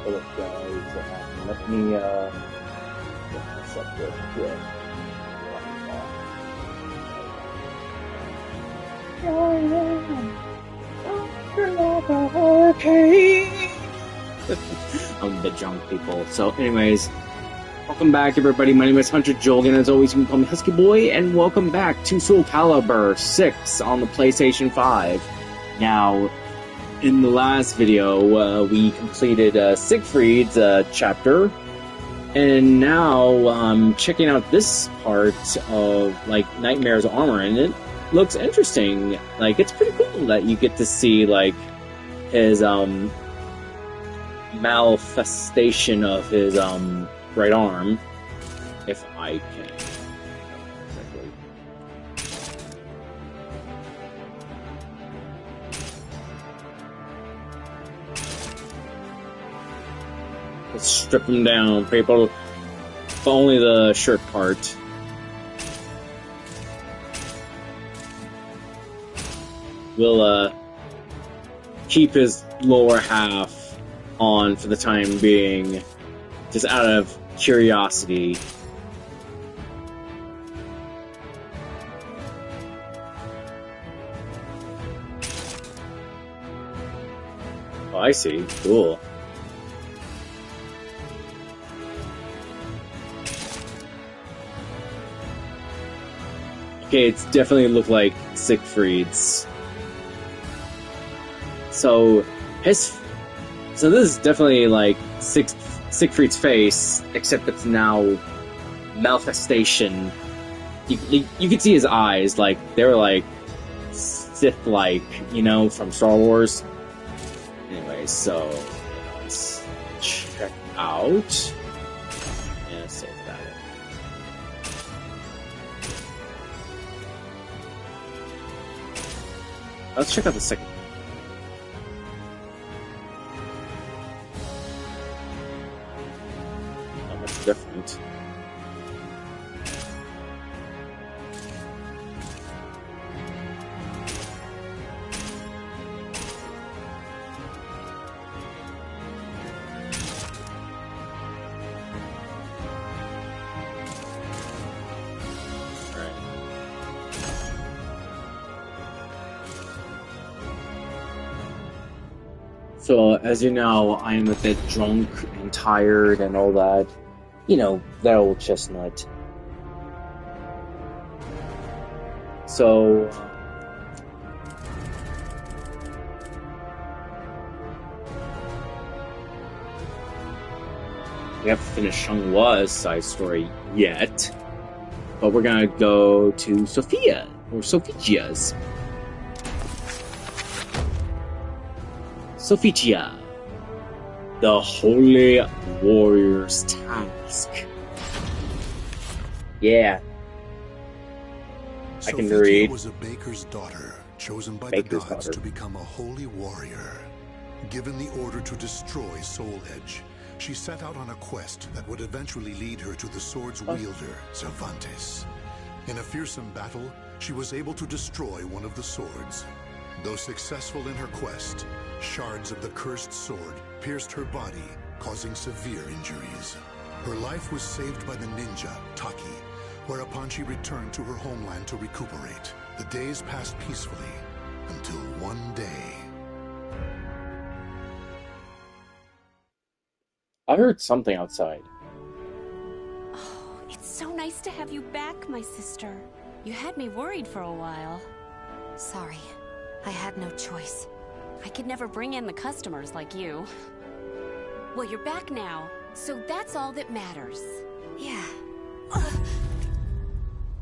Hold up, guys. Let me get this up real quick. I'm a bit drunk, people. So, anyways, welcome back, everybody. My name is Hunter Jolgan. As always, you can call me Husky Boy, and welcome back to Soul Calibur 6 on the PlayStation 5. Now, in the last video, we completed Siegfried's chapter, and now I'm checking out this part of, like, Nightmare's armor, and it looks interesting. Like, it's pretty cool that you get to see, like, his, manifestation of his, right arm, if I can. Let's strip him down, people. But only the shirt part. We'll, keep his lower half on for the time being, just out of curiosity. Oh, I see. Cool. Okay, it's definitely looked like Siegfried's. So this is definitely like Siegfried's face, except it's now manifestation. You can see his eyes, like they're like Sith-like, you know, from Star Wars. Anyway, so let's check out. Yeah, save that. Let's check out the second. Not much different. So, as you know, I am a bit drunk and tired and all that. You know, that old chestnut. So, we haven't finished Shanghua's side story yet, but we're gonna go to Sophia, or Sophia's. Sophia, the Holy Warrior's Task. Yeah. I can read. Was a baker's daughter, chosen by Baker's the gods daughter. to become a holy warrior. Given the order to destroy Soul Edge, she set out on a quest that would eventually lead her to the sword's wielder, Cervantes. In a fearsome battle, she was able to destroy one of the swords. Though successful in her quest, shards of the cursed sword pierced her body, causing severe injuries. Her life was saved by the ninja, Taki, whereupon she returned to her homeland to recuperate. The days passed peacefully, until one day. I heard something outside. Oh, it's so nice to have you back, my sister. You had me worried for a while. Sorry, I had no choice. I could never bring in the customers like you. Well, you're back now, so that's all that matters. Yeah.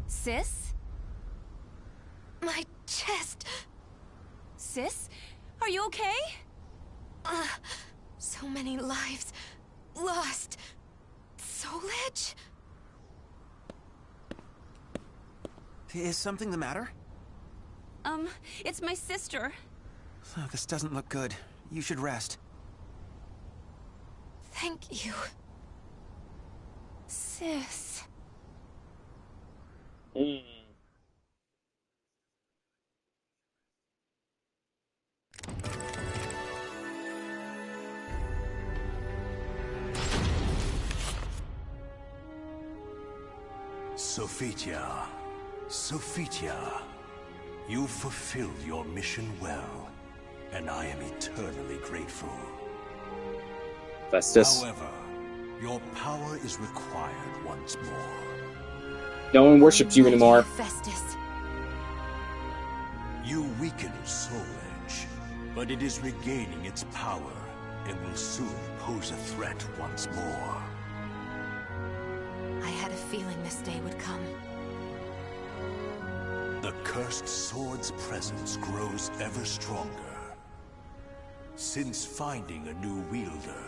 Sis? My chest. Sis? Are you okay? So many lives lost. Soul Edge? Is something the matter? It's my sister. Oh, this doesn't look good. You should rest. Thank you. Sis. Sophitia, Sophitia, you fulfilled your mission well, and I am eternally grateful. Festus. However, your power is required once more. No one worships you anymore. Festus. You weakened Soul Edge, but it is regaining its power and will soon pose a threat once more. I had a feeling this day would come. The cursed sword's presence grows ever stronger. Since finding a new wielder,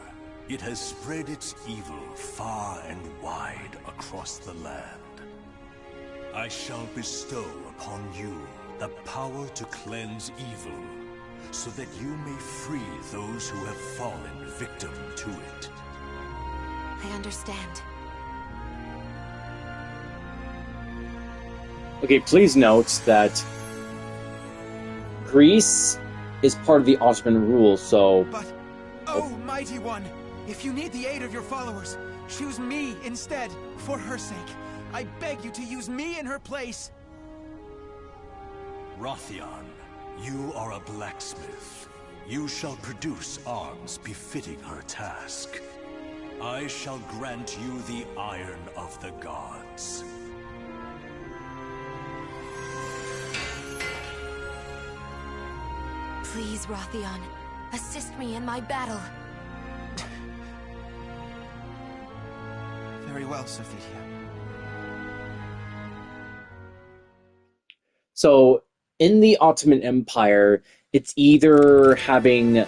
it has spread its evil far and wide across the land. I shall bestow upon you the power to cleanse evil, so that you may free those who have fallen victim to it. I understand. Okay, please note that Greece is part of the Ottoman rule, so... But, oh, mighty one, if you need the aid of your followers, choose me instead, for her sake. I beg you to use me in her place. Rothion, you are a blacksmith. You shall produce arms befitting her task. I shall grant you the iron of the gods. Please, Rothion, assist me in my battle. Very well, Sophitia. So, in the Ottoman Empire, it's either having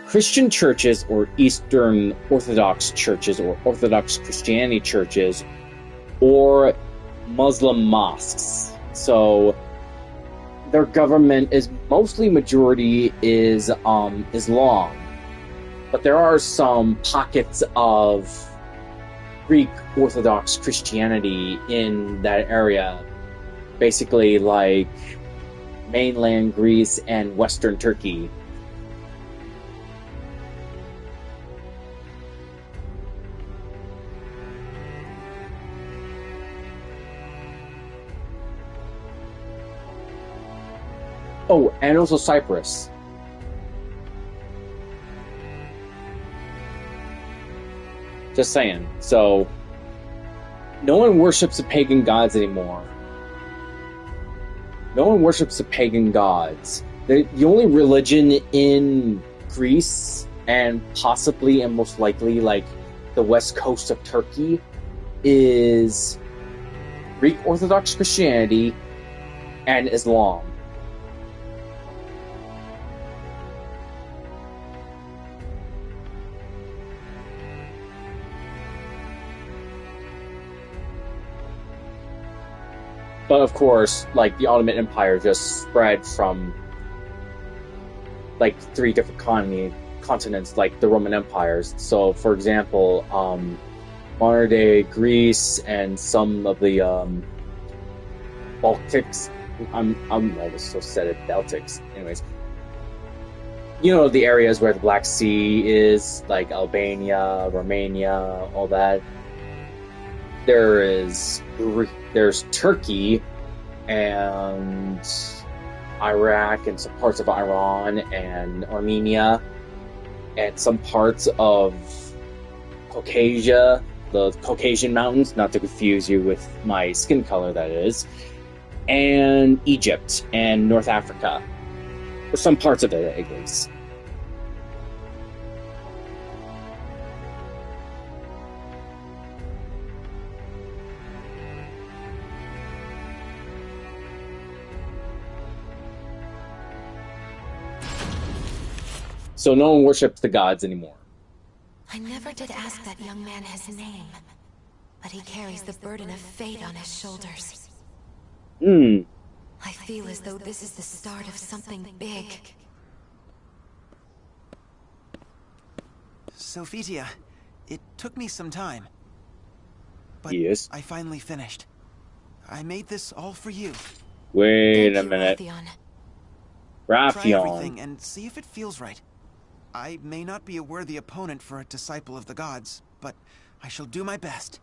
Christian churches or Eastern Orthodox churches or Orthodox Christianity churches, or Muslim mosques. So, their government is mostly majority is Islam, but there are some pockets of Greek Orthodox Christianity in that area, basically like mainland Greece and Western Turkey. Oh, and also Cyprus. Just saying. So, no one worships the pagan gods anymore. No one worships the pagan gods. The only religion in Greece, and possibly and most likely, like, the west coast of Turkey, is Greek Orthodox Christianity and Islam. But of course, like, the Ottoman Empire just spread from, like, 3 different continents, like the Roman empires. So, for example, modern-day Greece and some of the Baltics. I was so sad at Baltics. Anyways, you know, the areas where the Black Sea is, like Albania, Romania, all that. There's Turkey and Iraq and some parts of Iran and Armenia and some parts of Caucasia, the Caucasian Mountains, not to confuse you with my skin color, that is, and Egypt and North Africa, or some parts of it at least. So no one worships the gods anymore. I never did ask that young man his name, but he carries the burden of fate on his shoulders. I feel as though this is the start of something big. Sophitia, it took me some time. But Yes. I finally finished. I made this all for you. Wait Thank a you, minute. Rothion. Try Raffion. everything and see if it feels right. I may not be a worthy opponent for a disciple of the gods, but I shall do my best.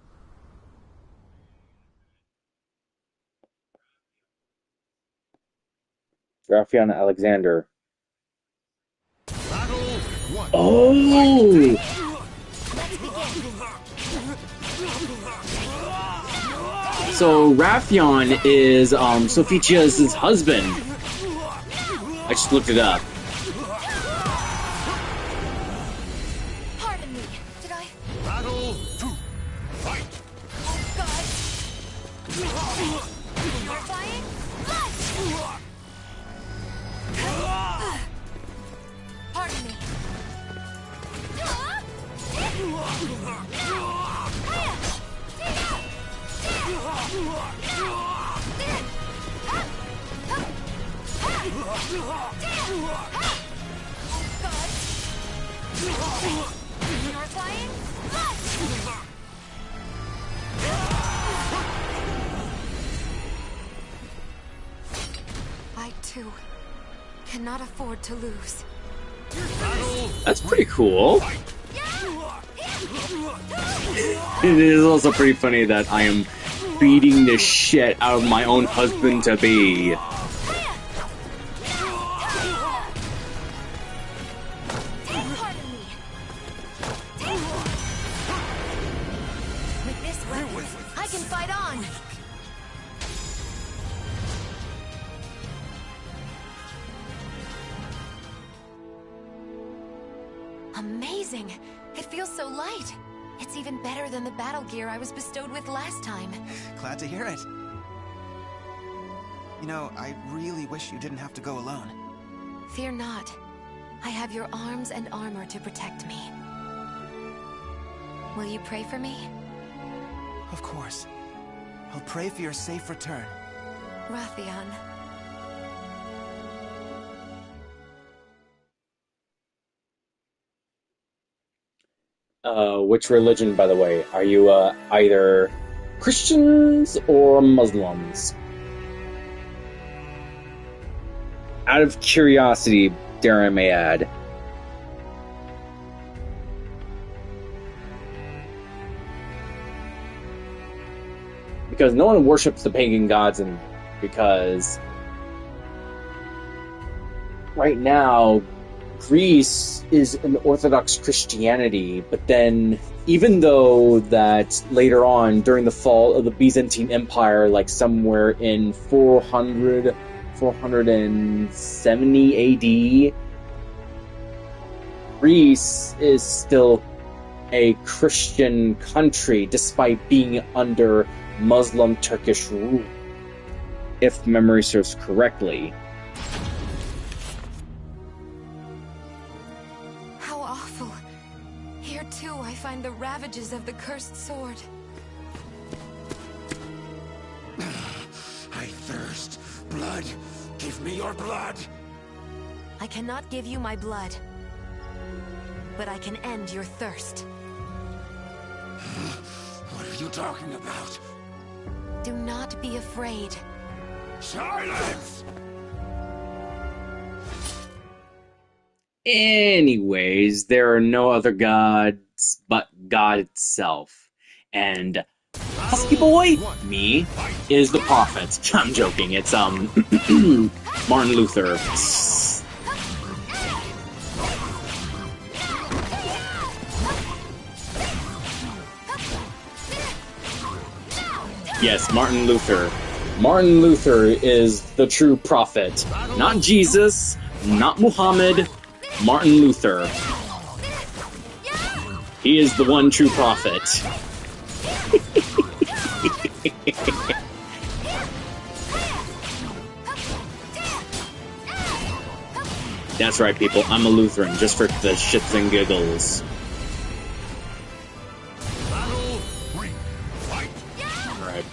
Raffian Alexander. Battle one. Oh! So Raffian is Sophia's husband. I just looked it up. Pardon me. Did I? Battle two. Fight. Oh God! Purifying blood. Pardon me. Purifying blood. I too cannot afford to lose. That's pretty cool. It is also pretty funny that I am beating the shit out of my own husband-to-be. Pardon me. With this weapon, I can fight on. Amazing! It feels so light. It's even better than the battle gear I was bestowed with last time. Glad to hear it. You know, I really wish you didn't have to go alone. Fear not. I have your arms and armor to protect me. Will you pray for me? Of course. I'll pray for your safe return. Raffian. Which religion, by the way? Are you either Christians or Muslims? Out of curiosity, dare I may add. Because no one worships the pagan gods, and because right now Greece is an Orthodox Christianity, but then even though that later on during the fall of the Byzantine Empire, like somewhere in 470 AD, Greece is still a Christian country despite being under Muslim Turkish rule, if memory serves correctly. How awful. Here too I find the ravages of the cursed sword. I thirst. Blood. Give me your blood. I cannot give you my blood, but I can end your thirst. What are you talking about? Do not be afraid. Silence! Anyways, there are no other gods but God itself. And Husky Boy, me, is the prophet. I'm joking, it's Martin Luther. Yes, Martin Luther. Martin Luther is the true prophet. Not Jesus, not Muhammad, Martin Luther. He is the one true prophet. That's right, people. I'm a Lutheran, just for the shits and giggles. Alright.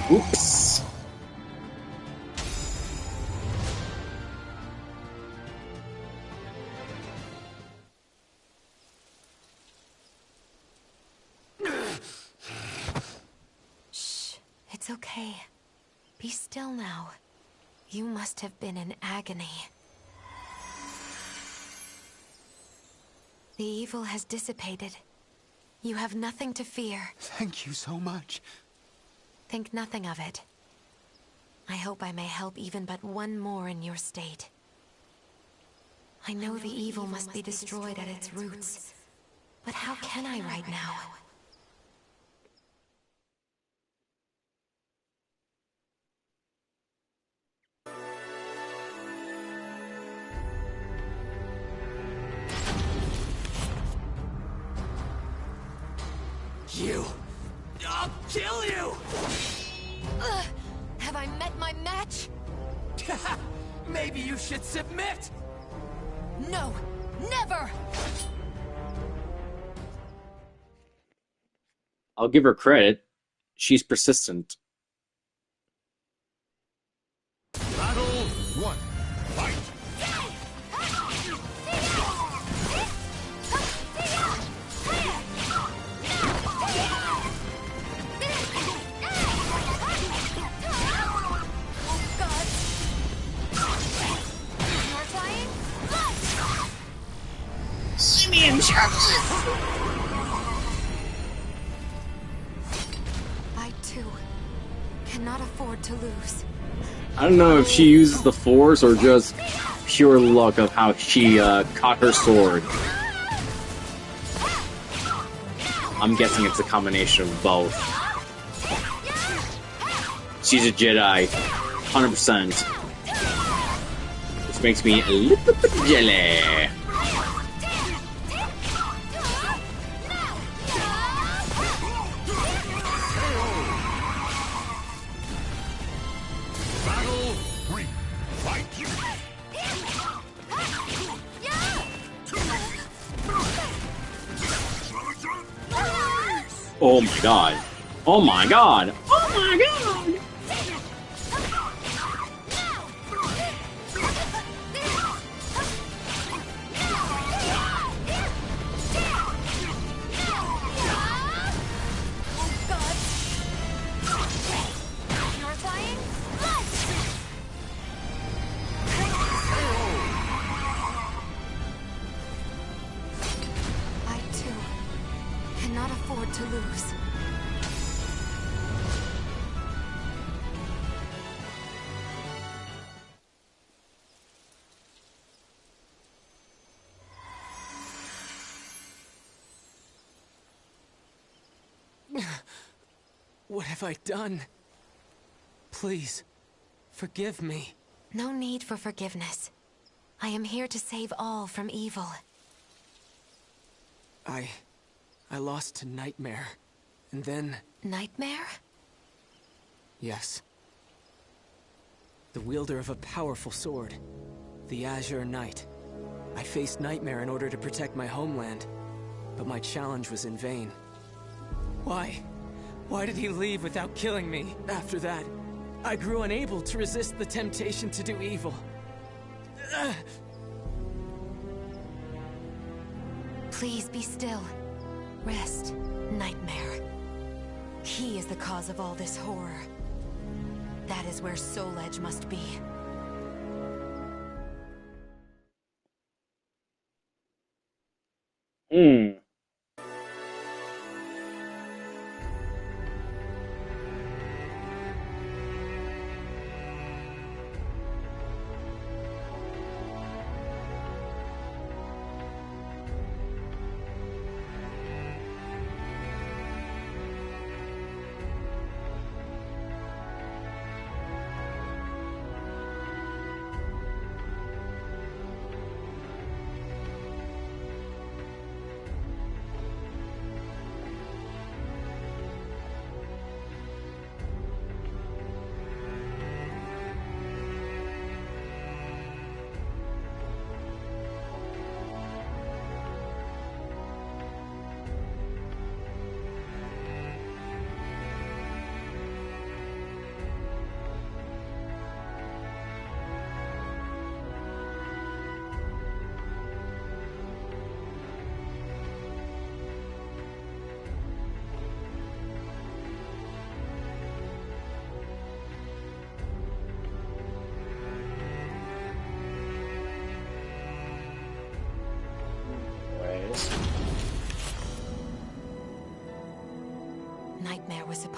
Whoops. Shh. It's okay. Be still now. You must have been in agony. The evil has dissipated. You have nothing to fear. Thank you so much. Think nothing of it. I hope I may help even but one more in your state. I know the evil must be destroyed at its roots. But how can I right now? You! I'll kill you! Have I met my match? Maybe you should submit! No! Never! I'll give her credit. She's persistent. Battle 1. Fight! I too cannot afford to lose. I don't know if she uses the force or just pure luck of how she caught her sword. I'm guessing it's a combination of both. She's a Jedi, 100%. Which makes me a little bit jelly. Oh my god. Oh my god. Oh my god. I too cannot afford to lose. What have I done? Please, forgive me. No need for forgiveness. I am here to save all from evil. I lost to Nightmare, and then... Nightmare? Yes. The wielder of a powerful sword, the Azure Knight. I faced Nightmare in order to protect my homeland, but my challenge was in vain. Why? Why did he leave without killing me? After that, I grew unable to resist the temptation to do evil. Please be still. Rest, Nightmare. He is the cause of all this horror. That is where Soul Edge must be.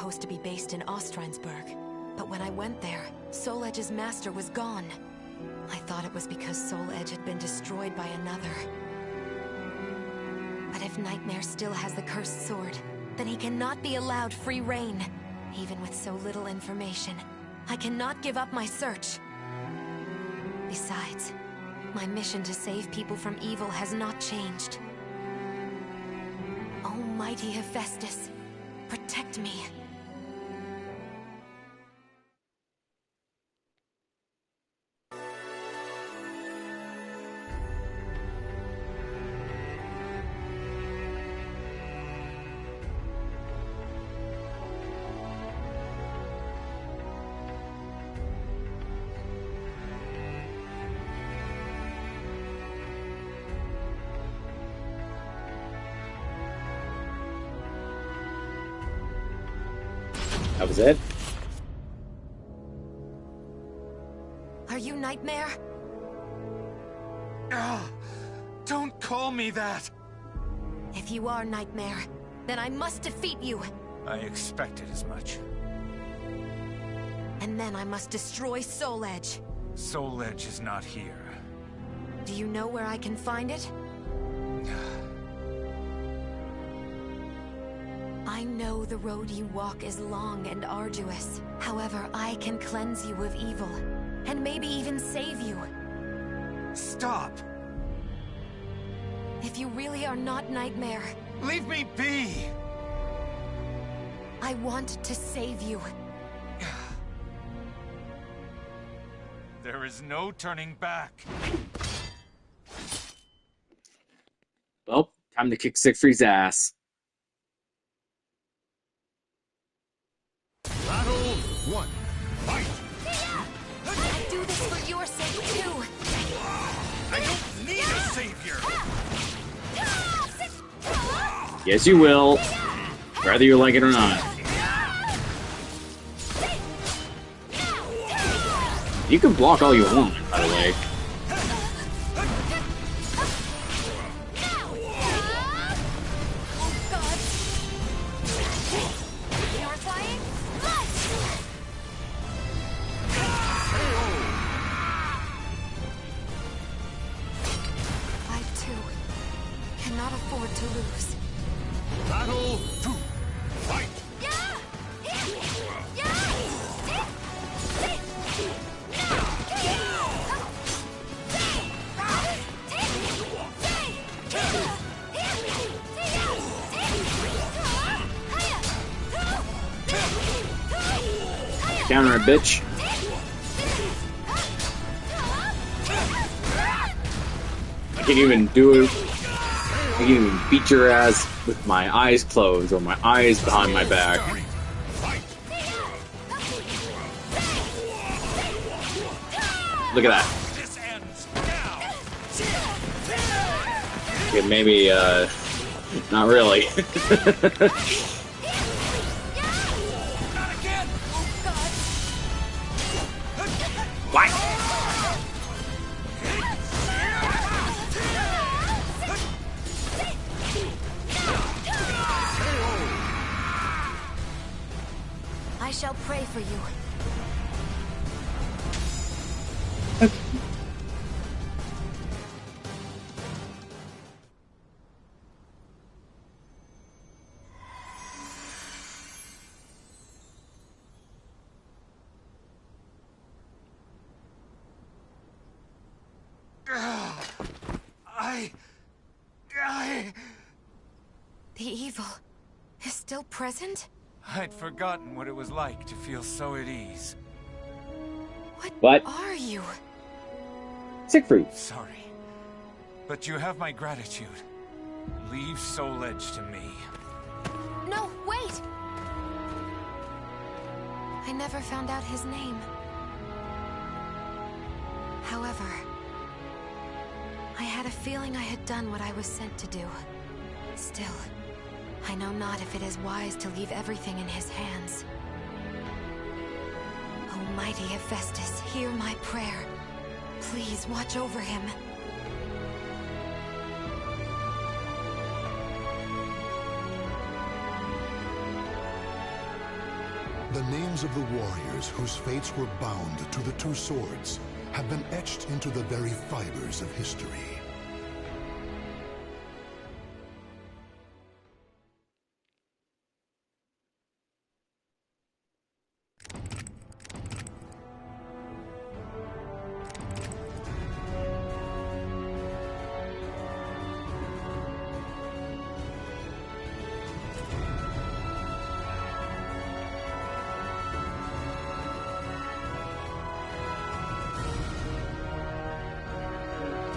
supposed to be based in Ostrheinsburg. But when I went there, Soul Edge's master was gone. I thought it was because Soul Edge had been destroyed by another. But if Nightmare still has the cursed sword, then he cannot be allowed free reign. Even with so little information, I cannot give up my search. Besides, my mission to save people from evil has not changed. Almighty Hephaestus, protect me. That was it? Are you Nightmare? Don't call me that! If you are Nightmare, then I must defeat you. I expected as much. And then I must destroy Soul Edge. Soul Edge is not here. Do you know where I can find it? I know the road you walk is long and arduous. However, I can cleanse you of evil, and maybe even save you. Stop! If you really are not Nightmare, Leave me be! I want to save you. There is no turning back. Well, time to kick Siegfried's ass. Battle 1. Fight! I do this for your sake, too. I don't need a savior! Yes, you will. Whether you like it or not. You can block all you want, by the way. I, too, cannot afford to lose. Battle 2. Fight! Counter it, bitch. I can't even do it. I can't even beat your ass with my eyes closed or my eyes behind my back. Look at that. This ends now! Okay, maybe, not really. Not again! What? I shall pray for you. The evil is still present? I'd forgotten what it was like to feel so at ease. What? Are you? Siegfried. Sorry. But you have my gratitude. Leave Soul Edge to me. No, wait! I never found out his name. However, I had a feeling I had done what I was sent to do. Still, I know not if it is wise to leave everything in his hands. Almighty Hephaestus, hear my prayer. Please watch over him. The names of the warriors whose fates were bound to the two swords have been etched into the very fibers of history.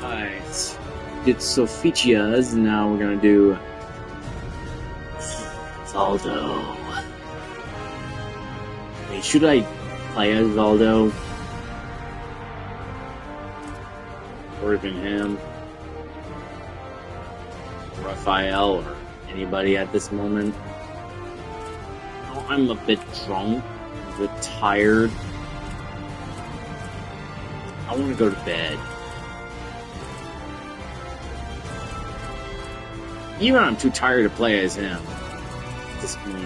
Alright. Did Sophichia's, now we're gonna do Valdo. Wait, should I play as Valdo? Or even him? Raphael, or anybody at this moment? Oh, I'm a bit drunk, a bit tired. I want to go to bed. Even I'm too tired to play as him at this point.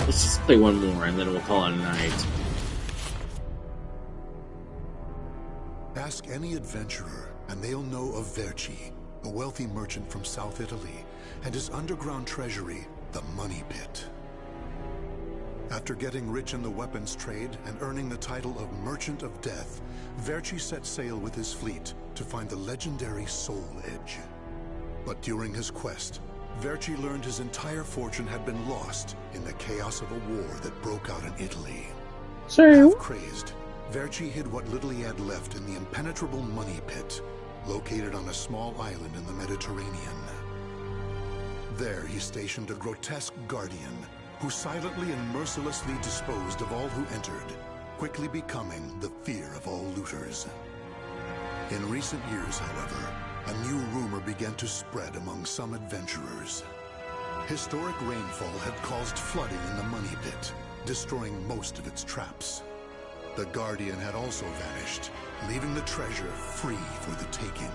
Let's just play one more and then we'll call it a night. Ask any adventurer, and they'll know of Verci, a wealthy merchant from South Italy, and his underground treasury, the Money Pit. After getting rich in the weapons trade and earning the title of Merchant of Death, Verci set sail with his fleet to find the legendary Soul Edge. But during his quest, Verci learned his entire fortune had been lost in the chaos of a war that broke out in Italy. So, Half-crazed, Verci hid what little he had left in the impenetrable Money Pit, located on a small island in the Mediterranean. There he stationed a grotesque guardian, who silently and mercilessly disposed of all who entered, quickly becoming the fear of all looters. In recent years, however, a new rumor began to spread among some adventurers. Historic rainfall had caused flooding in the Money Pit, destroying most of its traps. The Guardian had also vanished, leaving the treasure free for the taking.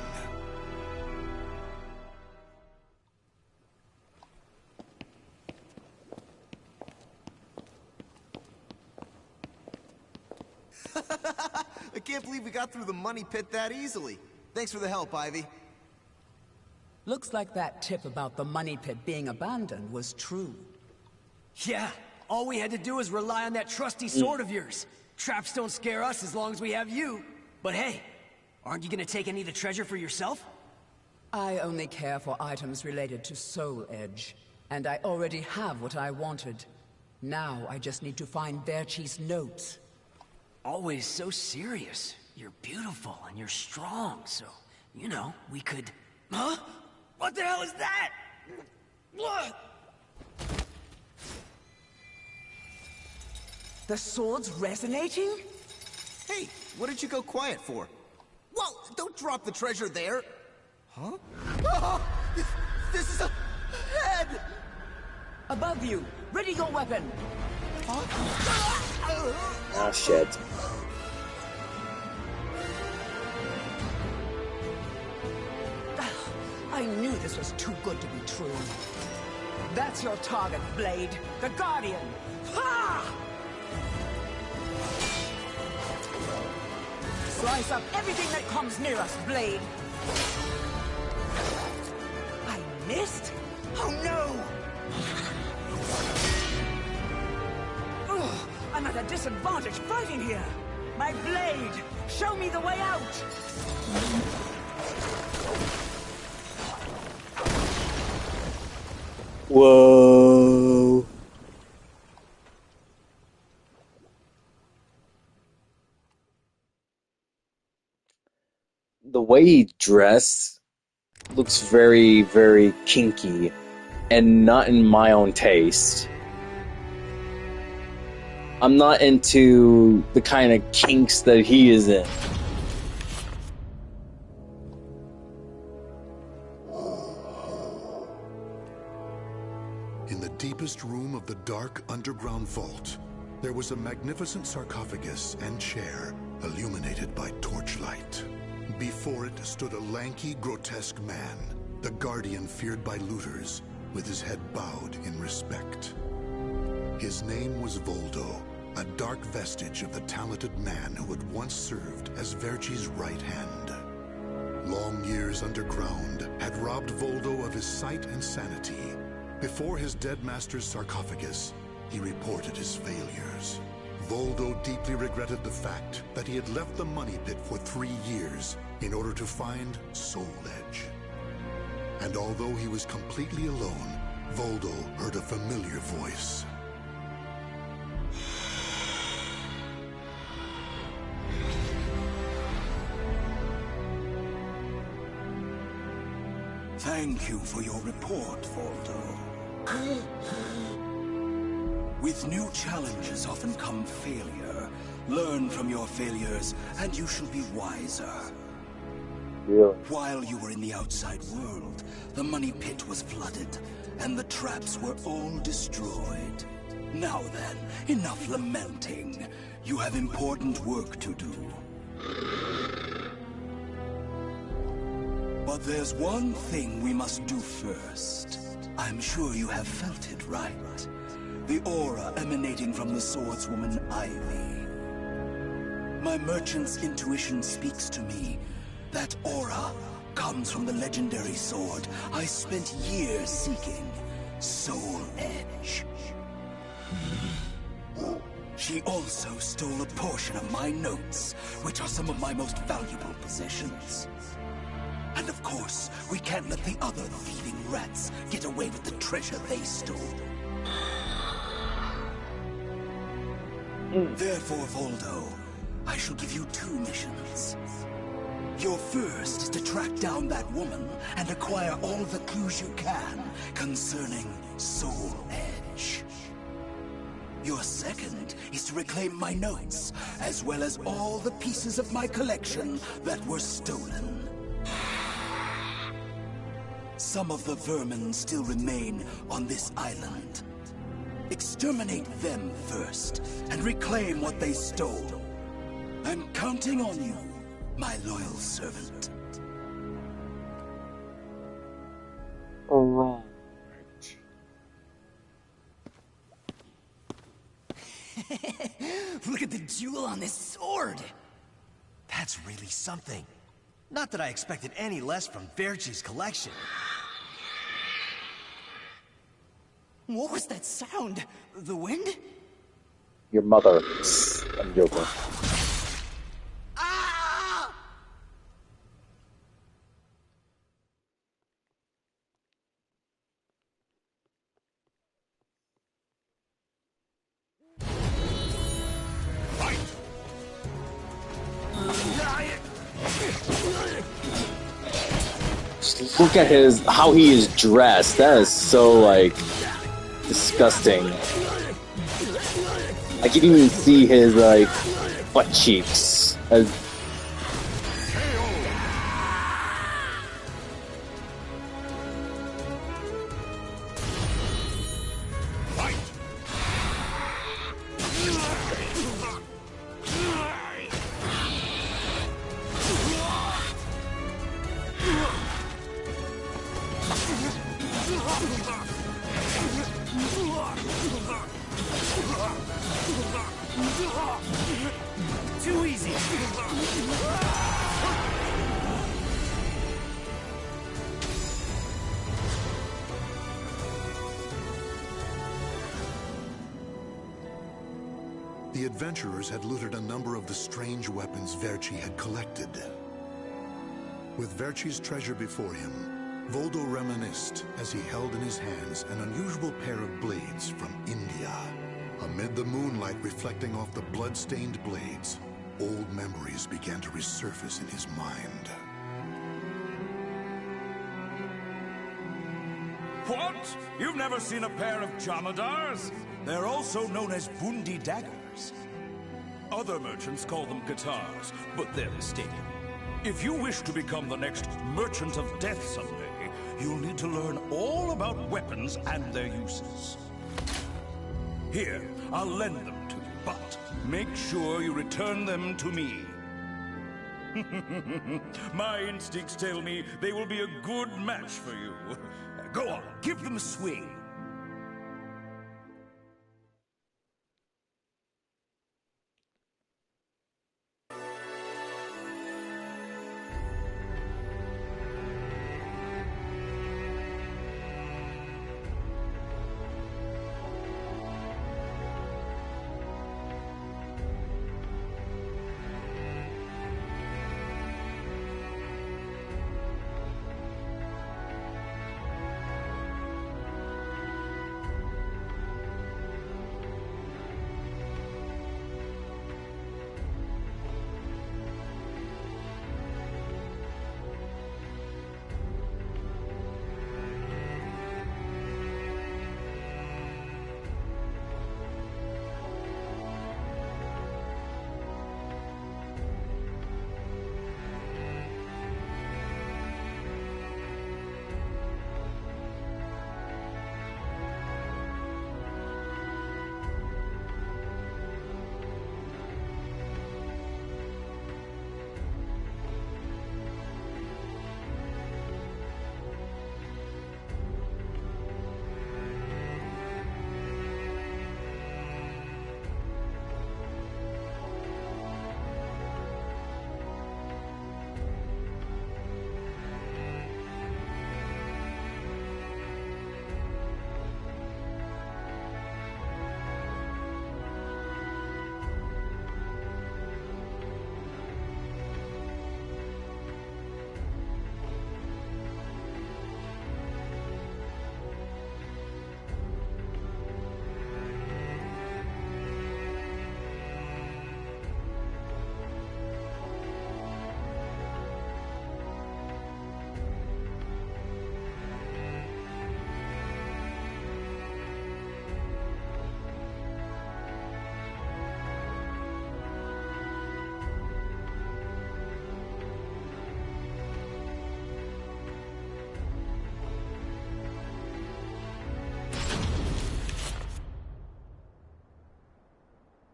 I can't believe we got through the Money Pit that easily. Thanks for the help, Ivy. Looks like that tip about the Money Pit being abandoned was true. Yeah, all we had to do was rely on that trusty sword of yours. Traps don't scare us as long as we have you. But hey, aren't you gonna take any of the treasure for yourself? I only care for items related to Soul Edge, and I already have what I wanted. Now I just need to find Verci's notes. Always so serious. You're beautiful and you're strong, so, you know, we could... Huh? What the hell is that? What? The sword's resonating? Hey, what did you go quiet for? Whoa, don't drop the treasure there! Huh? Oh, this is a head! Above you! Ready your weapon! Oh shit. I knew this was too good to be true. That's your target, Blade. The Guardian! Ha! Slice up everything that comes near us, Blade. I missed? Oh no! Ugh, I'm at a disadvantage fighting here. My blade, show me the way out. Whoa. The way he dressed looks very, very kinky and not in my own taste. I'm not into the kind of kinks that he is in. room of the dark underground vault, there was a magnificent sarcophagus and chair illuminated by torchlight. Before it stood a lanky, grotesque man, the guardian feared by looters, with his head bowed in respect. His name was Voldo, a dark vestige of the talented man who had once served as Verci's right hand. Long years underground had robbed Voldo of his sight and sanity. Before his dead master's sarcophagus, he reported his failures. Voldo deeply regretted the fact that he had left the money pit for 3 years in order to find Soul Edge. And although he was completely alone, Voldo heard a familiar voice. Thank you for your report, Voldo. With new challenges often come failure. Learn from your failures, and you shall be wiser. Really? While you were in the outside world, the money pit was flooded, and the traps were all destroyed. Now then, enough lamenting. You have important work to do. But there's one thing we must do first. I'm sure you have felt it, right? The aura emanating from the swordswoman Ivy. My merchant's intuition speaks to me. That aura comes from the legendary sword I spent years seeking, Soul Edge. She also stole a portion of my notes, which are some of my most valuable possessions. And of course, we can't let the other thieving rats get away with the treasure they stole. Therefore, Voldo, I shall give you 2 missions. Your first is to track down that woman and acquire all the clues you can concerning Soul Edge. Your second is to reclaim my notes, as well as all the pieces of my collection that were stolen. Some of the vermin still remain on this island. Exterminate them first, and reclaim what they stole. I'm counting on you, my loyal servant. Alright. Look at the jewel on this sword! That's really something. Not that I expected any less from Verci's collection. What was that sound? The wind? Your mother. I'm joking. Ah! Just look at how he is dressed. That is so, like, disgusting. I can even see his, like, butt cheeks. Too easy. The adventurers had looted a number of the strange weapons Verci had collected. With Verci's treasure before him, Voldo reminisced as he held in his hands an unusual pair of blades from India. Amid the moonlight reflecting off the blood-stained blades, old memories began to resurface in his mind. What? You've never seen a pair of Jamadars? They're also known as Bundi daggers. Other merchants call them guitars, but they're mistaken. If you wish to become the next Merchant of Death someday, you'll need to learn all about weapons and their uses. Here, I'll lend them to you, but make sure you return them to me. My instincts tell me they will be a good match for you. Go on, give them a swing.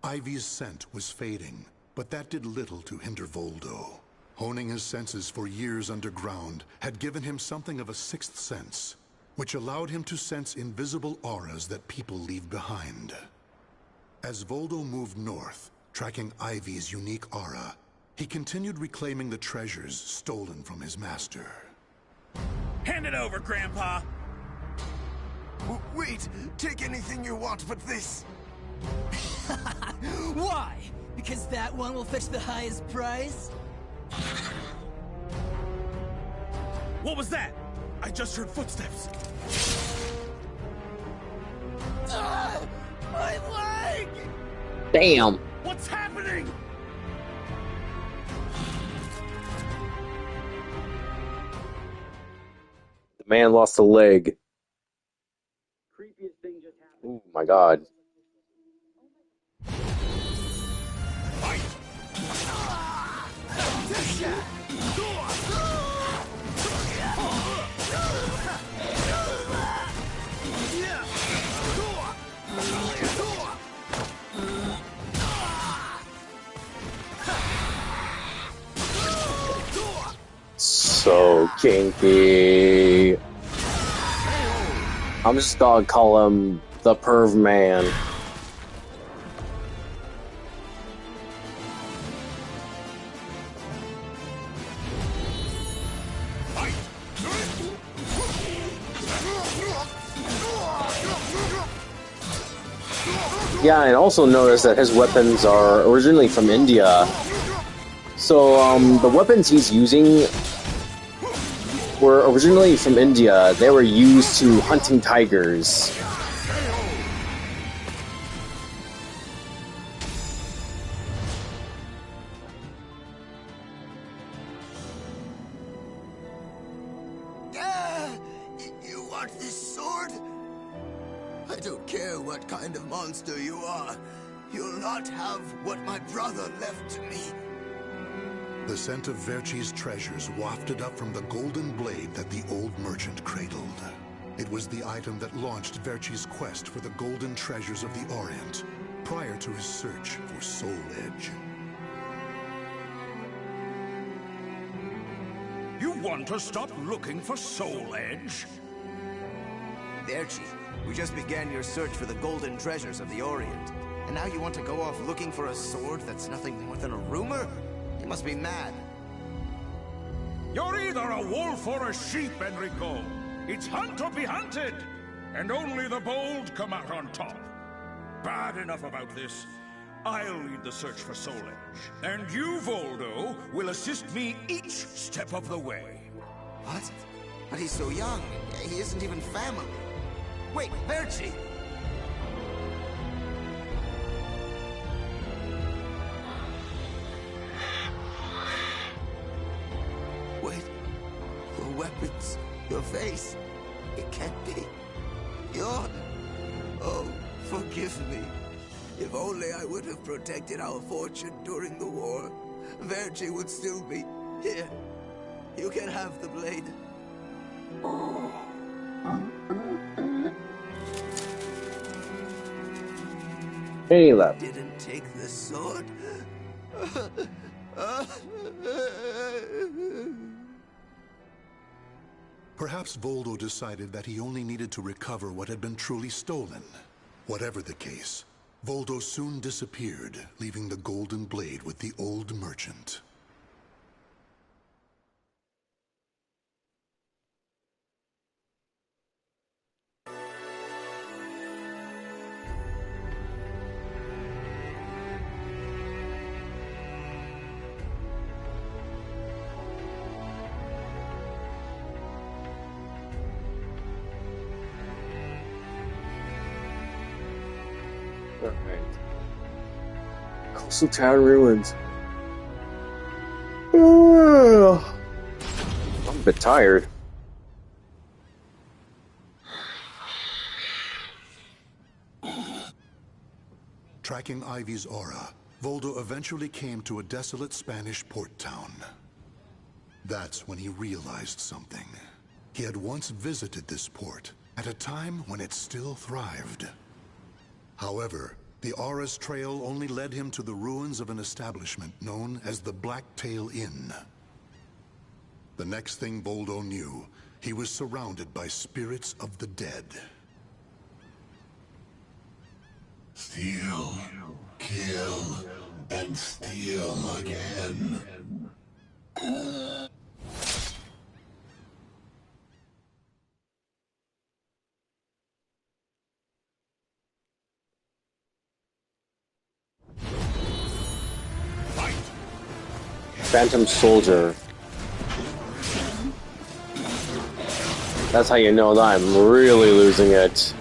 Ivy's scent was fading, but that did little to hinder Voldo. Honing his senses for years underground had given him something of a sixth sense, which allowed him to sense invisible auras that people leave behind. As Voldo moved north, tracking Ivy's unique aura, he continued reclaiming the treasures stolen from his master. Hand it over, Grandpa! Wait! Take anything you want but this! Why? Because that one will fetch the highest price? What was that? I just heard footsteps. My leg! Damn. What's happening? The man lost a leg. Oh my god. So kinky. I'm just gonna call him the Perv Man. Yeah, and also notice that his weapons are originally from India. So, the weapons he's using were originally from India. They were used to hunting tigers. You want this sword? I don't care what kind of monster you are. You'll not have what my brother left to me. The scent of Verci's treasures wafted up from the golden blade that the old merchant cradled. It was the item that launched Verci's quest for the golden treasures of the Orient, prior to his search for Soul Edge. You want to stop looking for Soul Edge? Verci, we just began your search for the golden treasures of the Orient. And now you want to go off looking for a sword that's nothing more than a rumor? You must be mad. You're either a wolf or a sheep, Enrico. It's hunt or be hunted. And only the bold come out on top. Bad enough about this. I'll lead the search for Soul Edge. And you, Voldo, will assist me each step of the way. What? But he's so young. He isn't even family. Wait, Verci! Wait. Your weapons, your face. It can't be. You're... Oh, forgive me. If only I would have protected our fortune during the war, Verci would still be here. You can have the blade. Caleb. Didn't take the sword. Perhaps Voldo decided that he only needed to recover what had been truly stolen. Whatever the case, Voldo soon disappeared, leaving the golden blade with the old merchant. Coastal town ruins. I'm a bit tired. Tracking Ivy's aura, Voldo eventually came to a desolate Spanish port town. That's when he realized something. He had once visited this port, at a time when it still thrived. However, the aura's trail only led him to the ruins of an establishment known as the Blacktail Inn. The next thing Voldo knew, he was surrounded by spirits of the dead. Steal, kill, and steal again. Phantom Soldier. That's how you know that I'm really losing it.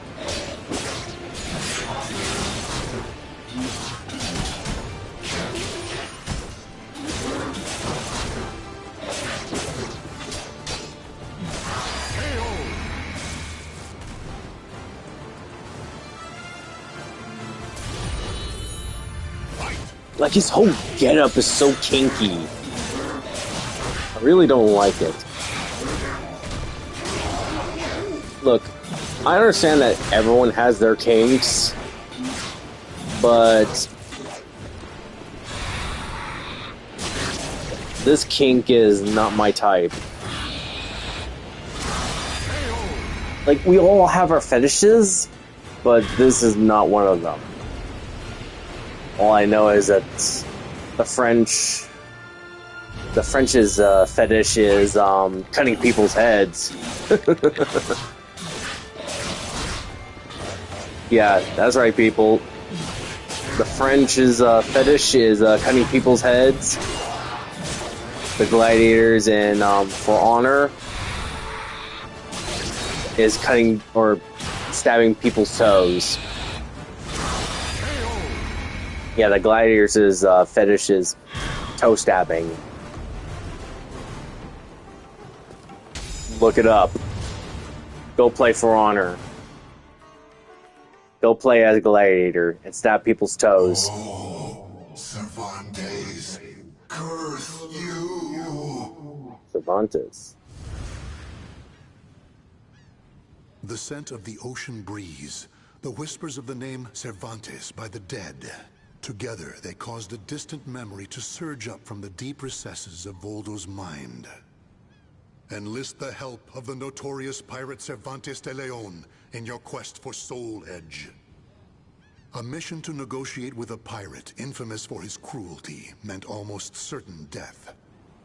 Like, his whole getup is so kinky. I really don't like it. Look, I understand that everyone has their kinks, but this kink is not my type. Like, we all have our fetishes, but this is not one of them. All I know is that the French's fetish is cutting people's heads. Yeah, that's right, people. The French's fetish is cutting people's heads. The gladiators in For Honor is cutting or stabbing people's toes. Yeah, the gladiators' fetish is toe stabbing. Look it up. Go play For Honor. Go play as a gladiator and stab people's toes. Oh, Cervantes, curse you! Cervantes. The scent of the ocean breeze, the whispers of the name Cervantes by the dead. Together, they caused a distant memory to surge up from the deep recesses of Voldo's mind. Enlist the help of the notorious pirate Cervantes de Leon in your quest for Soul Edge. A mission to negotiate with a pirate infamous for his cruelty meant almost certain death.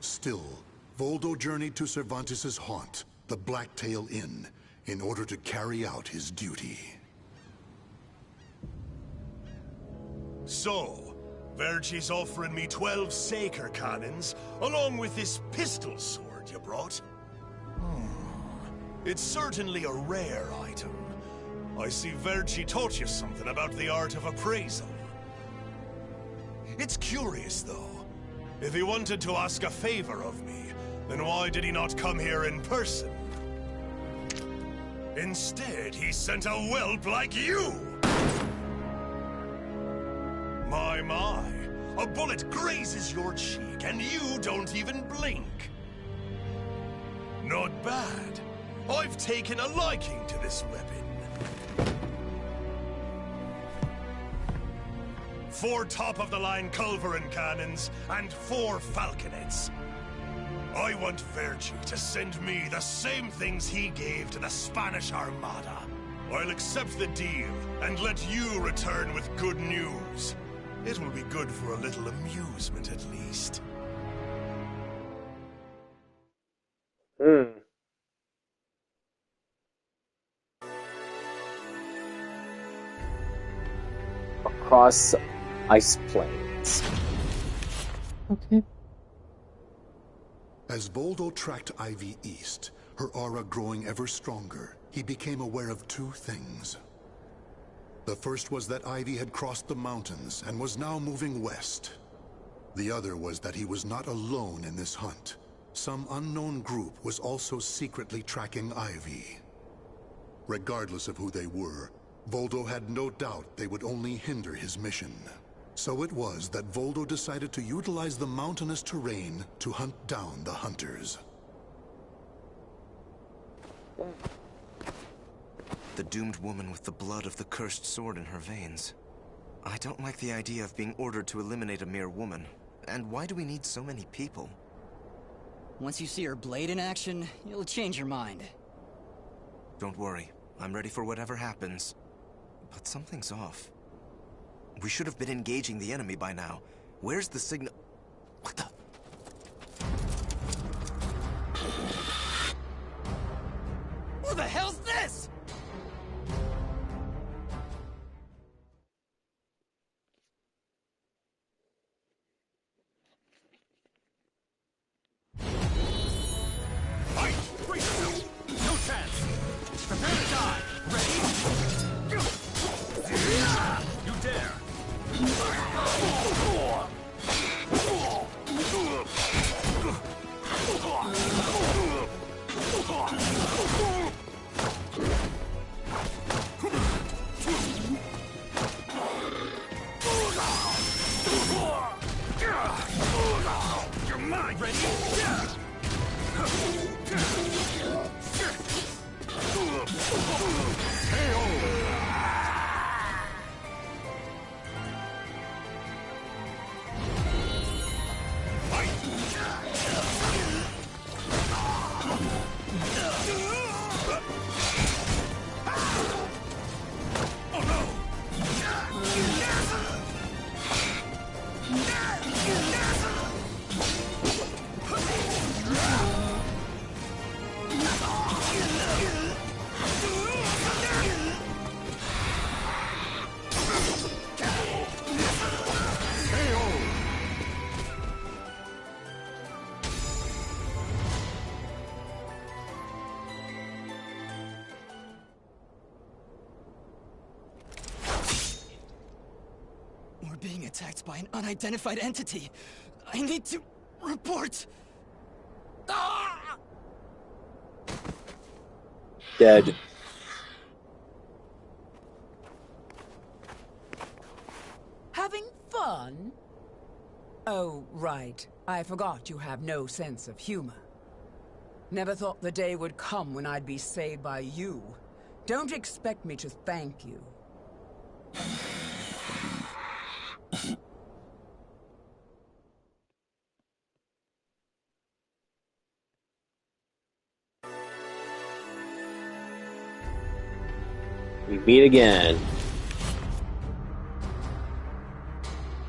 Still, Voldo journeyed to Cervantes' haunt, the Blacktail Inn, in order to carry out his duty. So, Verci's offering me 12 Saker cannons, along with this pistol sword you brought. It's certainly a rare item. I see Verci taught you something about the art of appraisal. It's curious, though. If he wanted to ask a favor of me, then why did he not come here in person? Instead, he sent a whelp like you! My. A bullet grazes your cheek, and you don't even blink. Not bad. I've taken a liking to this weapon. 4 top-of-the-line culverin cannons, and 4 falconets. I want Verci to send me the same things he gave to the Spanish Armada. I'll accept the deal, and let you return with good news. It will be good for a little amusement, at least. Across ice plains. Okay. As Voldo tracked Ivy east, her aura growing ever stronger, he became aware of 2 things. The first was that Ivy had crossed the mountains and was now moving west. The other was that he was not alone in this hunt. Some unknown group was also secretly tracking Ivy. Regardless of who they were, Voldo had no doubt they would only hinder his mission. So it was that Voldo decided to utilize the mountainous terrain to hunt down the hunters. The doomed woman with the blood of the cursed sword in her veins. I don't like the idea of being ordered to eliminate a mere woman. And why do we need so many people? Once you see her blade in action, you'll change your mind. Don't worry. I'm ready for whatever happens. But something's off. We should have been engaging the enemy by now. Where's the signal? What the? Who the hell's this? Being attacked by an unidentified entity. I need to report. Ah! Dead. Having fun? Oh, right. I forgot you have no sense of humor. Never thought the day would come when I'd be saved by you. Don't expect me to thank you. We meet again.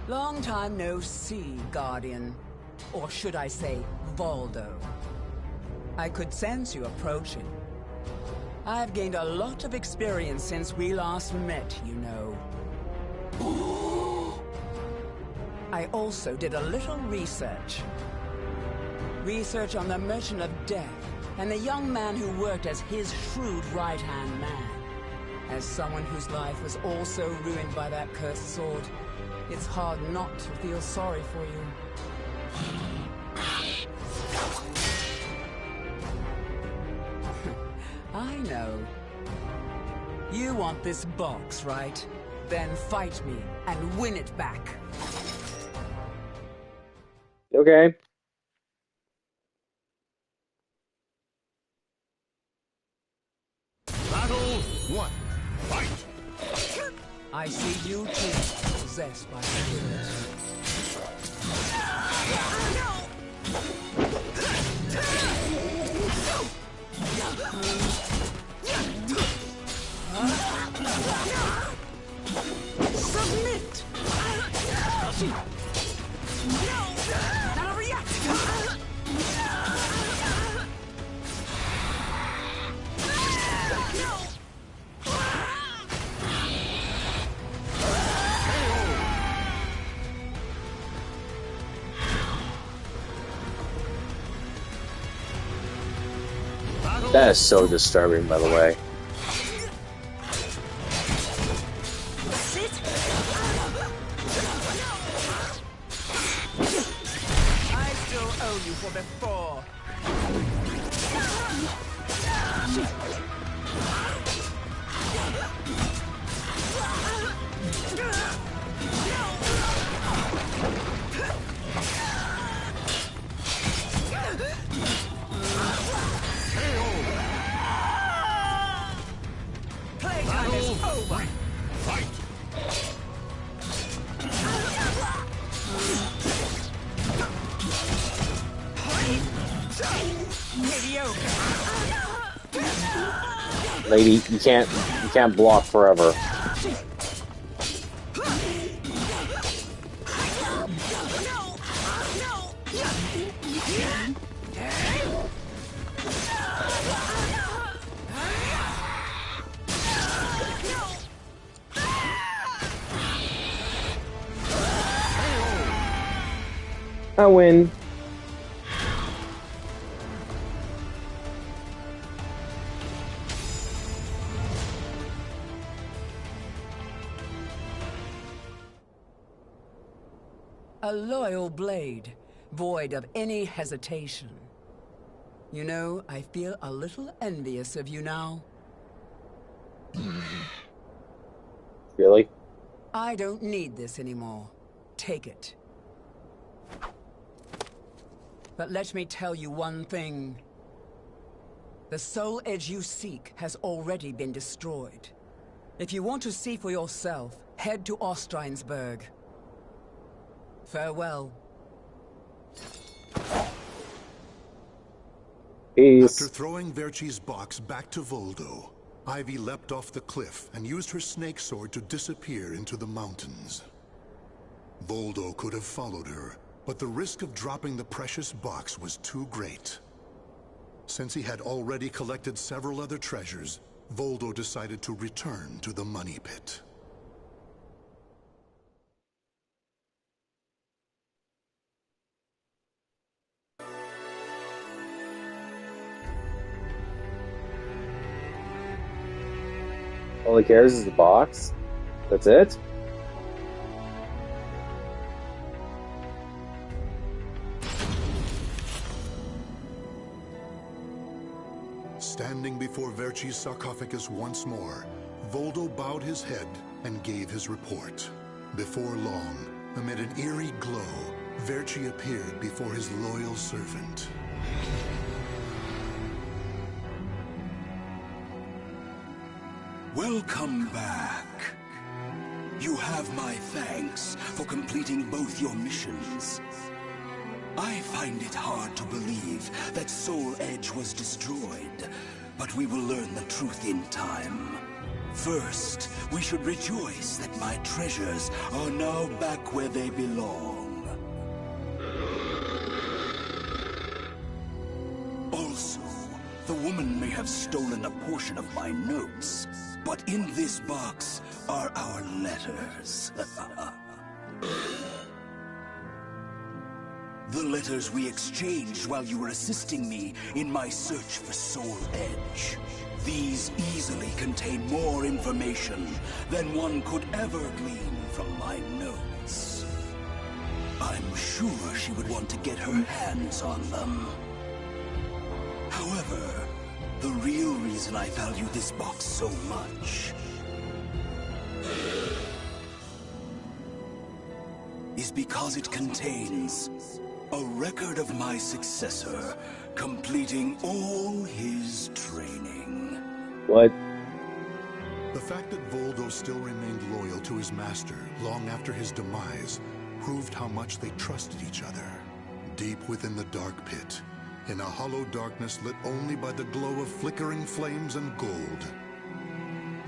Long time no see, Guardian. Or should I say, Voldo. I could sense you approaching. I've gained a lot of experience since we last met, you know. I also did a little research. Research on the Merchant of Death and the young man who worked as his shrewd right-hand man. As someone whose life was also ruined by that cursed sword, it's hard not to feel sorry for you. I know. You want this box, right? Then fight me and win it back. Okay. Battle 1. Fight! I see you too, possessed by spirits. Submit! Not over yet! That is so disturbing, by the way. I still owe you for before. Playtime is over. Fight! Lady, you can't block forever. I win. A loyal blade, void of any hesitation. You know, I feel a little envious of you now. Really? I don't need this anymore. Take it. But let me tell you one thing. The soul edge you seek has already been destroyed. If you want to see for yourself, head to Ostreinsburg. Farewell. Peace. After throwing Verci's box back to Voldo, Ivy leapt off the cliff and used her snake sword to disappear into the mountains. Voldo could have followed her, but the risk of dropping the precious box was too great. Since he had already collected several other treasures, Voldo decided to return to the money pit. All he cares is the box? That's it? Standing before Verci's sarcophagus once more, Voldo bowed his head and gave his report. Before long, amid an eerie glow, Verci appeared before his loyal servant. Welcome back. You have my thanks for completing both your missions. I find it hard to believe that Soul Edge was destroyed, but we will learn the truth in time. First, we should rejoice that my treasures are now back where they belong. Also, the woman may have stolen a portion of my notes, but in this box are our letters. The letters we exchanged while you were assisting me in my search for Soul Edge. These easily contain more information than one could ever glean from my notes. I'm sure she would want to get her hands on them. However, the real reason I value this box so much is because it contains a record of my successor completing all his training. What? The fact that Voldo still remained loyal to his master long after his demise proved how much they trusted each other. Deep within the dark pit, in a hollow darkness lit only by the glow of flickering flames and gold,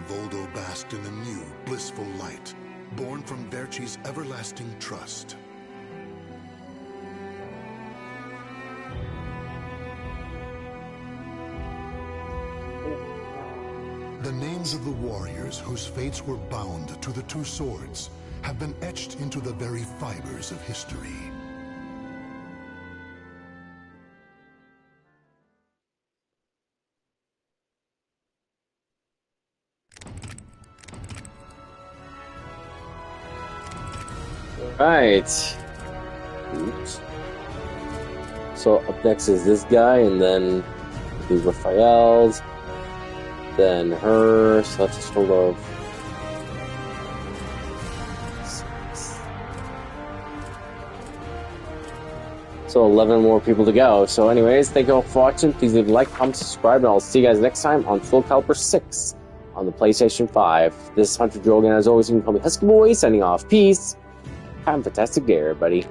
Voldo basked in a new, blissful light, born from Verci's everlasting trust. The names of the warriors whose fates were bound to the two swords have been etched into the very fibers of history. Right. Oops. So up next is this guy, and then do Raphael's, then her. So that's just full of. So 11 more people to go. So anyways, thank you all for watching. Please leave a like, comment, subscribe, and I'll see you guys next time on Soul Calibur 6 on the PlayStation 5. This is Hunter Joel, and as always, you can call me Husky Boy, signing off. Peace. Have a fantastic day, everybody.